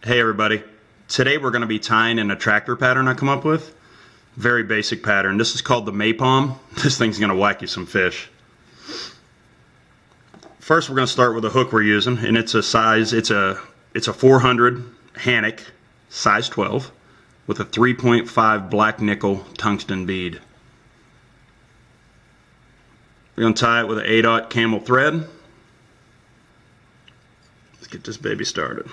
Hey everybody, today we're going to be tying an attractor pattern I come up with. Very basic pattern. This is called the Maypalm. This thing's going to whack you some fish. First we're going to start with the hook we're using, and it's a 400 Hannock, size 12, with a 3.5 black nickel tungsten bead. We're going to tie it with an 8/0 camel thread. Let's get this baby started.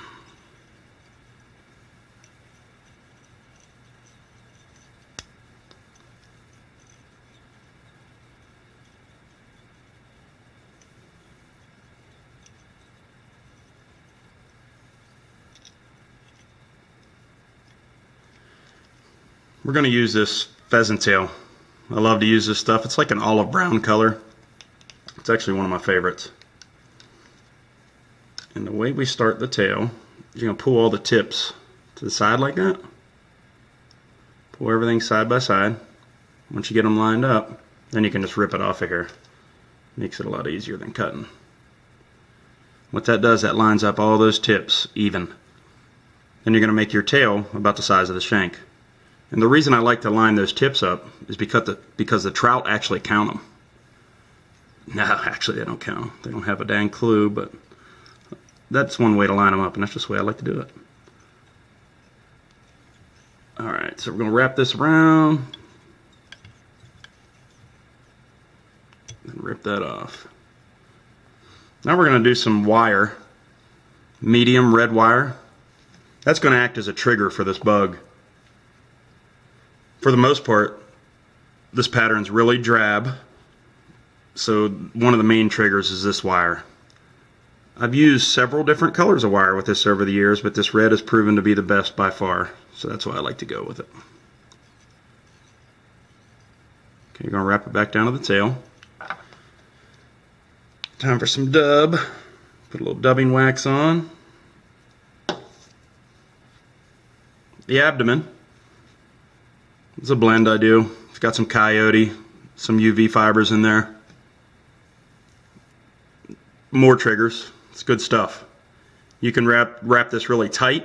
We're going to use this pheasant tail. I love to use this stuff. It's like an olive brown color. It's actually one of my favorites. And the way we start the tail, you're going to pull all the tips to the side like that. Pull everything side by side. Once you get them lined up, then you can just rip it off of here. Makes it a lot easier than cutting. What that does, that lines up all those tips even. Then you're going to make your tail about the size of the shank. And the reason I like to line those tips up is because the trout actually count them. No, actually they don't count them. They don't have a dang clue, but that's one way to line them up, and that's just the way I like to do it. Alright, so we're going to wrap this around and rip that off. Now we're going to do some wire, medium red wire. That's going to act as a trigger for this bug. For the most part, this pattern's really drab, so one of the main triggers is this wire. I've used several different colors of wire with this over the years, but this red has proven to be the best by far, so that's why I like to go with it. Okay, you're going to wrap it back down to the tail. Time for some dub. Put a little dubbing wax on. The abdomen. It's a blend I do. It's got some coyote, some UV fibers in there. More triggers. It's good stuff. You can wrap this really tight.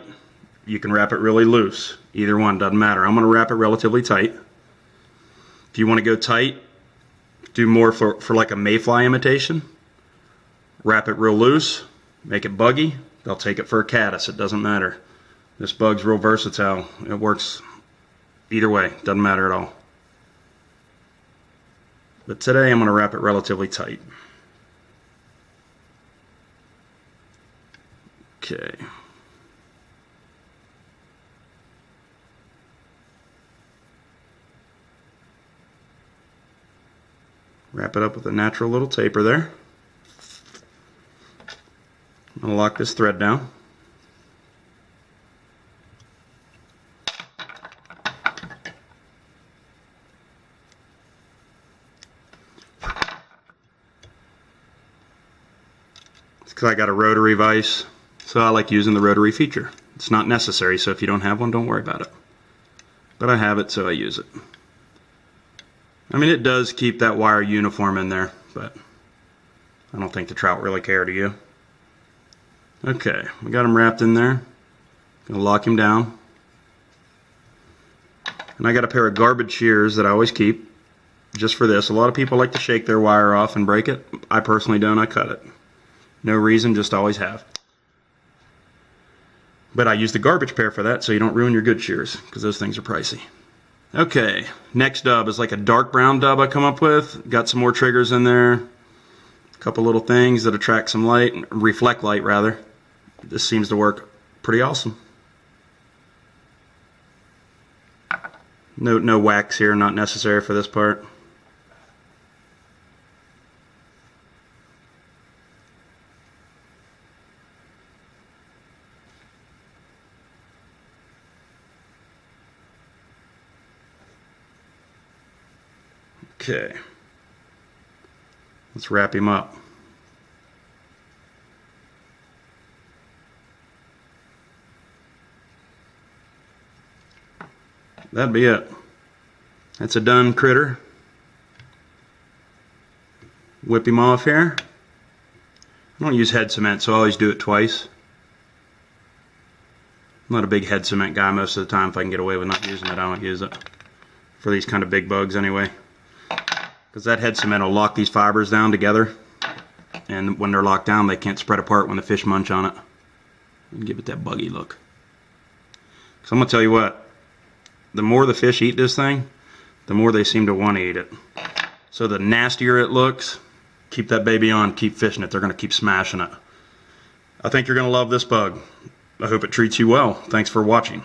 You can wrap it really loose. Either one, doesn't matter. I'm going to wrap it relatively tight. If you want to go tight, do more for like a mayfly imitation. Wrap it real loose. Make it buggy. They'll take it for a caddis. It doesn't matter. This bug's real versatile. It works either way, doesn't matter at all. But today I'm going to wrap it relatively tight. Okay. Wrap it up with a natural little taper there. I'm going to lock this thread down. Because I got a rotary vise, so I like using the rotary feature. It's not necessary, so if you don't have one, don't worry about it. But I have it, so I use it. I mean, it does keep that wire uniform in there, but I don't think the trout really care, do you? Okay, we got him wrapped in there. Gonna lock him down. And I got a pair of garbage shears that I always keep, just for this. A lot of people like to shake their wire off and break it. I personally don't, I cut it. No reason, just always have. But I use the garbage pair for that so you don't ruin your good shears, because those things are pricey. Okay, next dub is like a dark brown dub I come up with. Got some more triggers in there. A couple little things that attract some light, reflect light rather. This seems to work pretty awesome. No wax here, not necessary for this part. Okay, let's wrap him up. That'd be it. That's a done critter. Whip him off here. I don't use head cement, so I always do it twice. I'm not a big head cement guy most of the time. If I can get away with not using it, I don't use it. For these kind of big bugs anyway. Because that head cement will lock these fibers down together. And when they're locked down, they can't spread apart when the fish munch on it. And give it that buggy look. So I'm going to tell you what. The more the fish eat this thing, the more they seem to want to eat it. So the nastier it looks, keep that baby on, keep fishing it. They're going to keep smashing it. I think you're going to love this bug. I hope it treats you well. Thanks for watching.